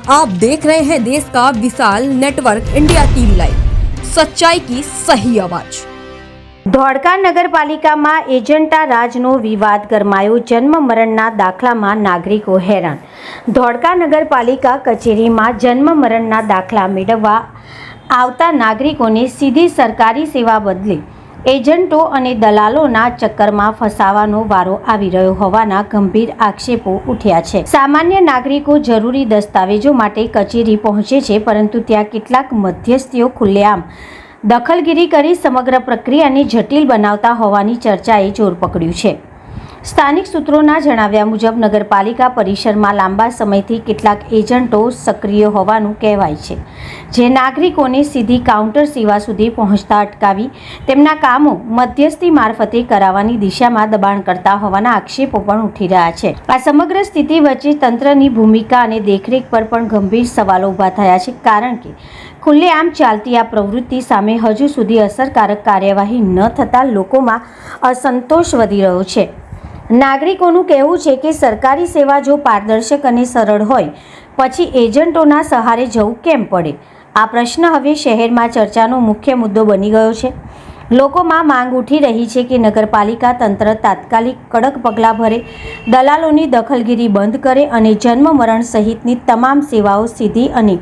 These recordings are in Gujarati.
आप देख रहे हैं देश का विशाल नेटवर्क इंडिया टीवी लाइव, सच्चाई की सही आवाज। ધોળકા નગરપાલિકામાં એજન્ટા રાજનો વિવાદ ગરમાયો। જન્મ મરણના દાખલામાં નાગરિકો હેરાન। ધોળકા નગરપાલિકા કચેરીમાં જન્મ મરણના દાખલા મેળવવા આવતા નાગરિકોને સીધી સરકારી સેવા બદલે એજન્ટો અને દલાલોના ચક્કરમાં ફસાવાનો વારો આવી રહ્યો હોવાના ગંભીર આક્ષેપો ઉઠ્યા છે। સામાન્ય નાગરિકો જરૂરી દસ્તાવેજો માટે કચેરી પહોંચે છે, પરંતુ ત્યાં કેટલાક મધ્યસ્થીઓ ખુલ્લેઆમ દખલગીરી કરી સમગ્ર પ્રક્રિયાને જટિલ બનાવતા હોવાની ચર્ચાએ જોર પકડ્યું છે। સ્થાનિક સૂત્રોના જણાવ્યા મુજબ નગરપાલિકા પરિસરમાં લાંબા સમયથી કેટલાક એજન્ટો સક્રિય હોવાનું કહેવાય છે, જે નાગરિકોને સીધી કાઉન્ટર સેવા સુધી પહોંચતા અટકાવી તેમના કામો મધ્યસ્થી મારફતે કરાવવાની દિશામાં દબાણ કરતા હોવાના આક્ષેપો પણ ઉઠી રહ્યા છે। આ સમગ્ર સ્થિતિ વચ્ચે તંત્રની ભૂમિકા અને દેખરેખ પર પણ ગંભીર સવાલો ઊભા થયા છે, કારણ કે ખુલ્લેઆમ ચાલતી આ પ્રવૃત્તિ સામે હજુ સુધી અસરકારક કાર્યવાહી ન થતાં લોકોમાં અસંતોષ વધી રહ્યો છે। નાગરિકોનું કહેવું છે કે સરકારી સેવા જો પારદર્શક અને સરળ હોય પછી એજન્ટોના સહારે જવું કેમ પડે? આ પ્રશ્ન હવે શહેરમાં ચર્ચાનો મુખ્ય મુદ્દો બની ગયો છે। લોકોમાં માંગ ઉઠી રહી છે કે નગરપાલિકા તંત્ર તાત્કાલિક કડક પગલાં ભરે, દલાલોની દખલગીરી બંધ કરે અને જન્મ મરણ સહિતની તમામ सेवाओं सीधी અને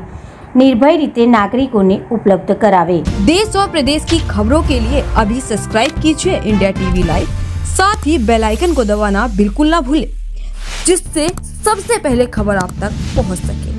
निर्भय रीते नागरिकों ने उपलब्ध करावे। देश और प्रदेश की खबरों के लिए अभी सब्सक्राइब कीजिए इंडिया टीवी लाइव, साथ ही बेल आइकन को दबाना बिल्कुल ना भूलें, जिससे सबसे पहले खबर आप तक पहुंच सके।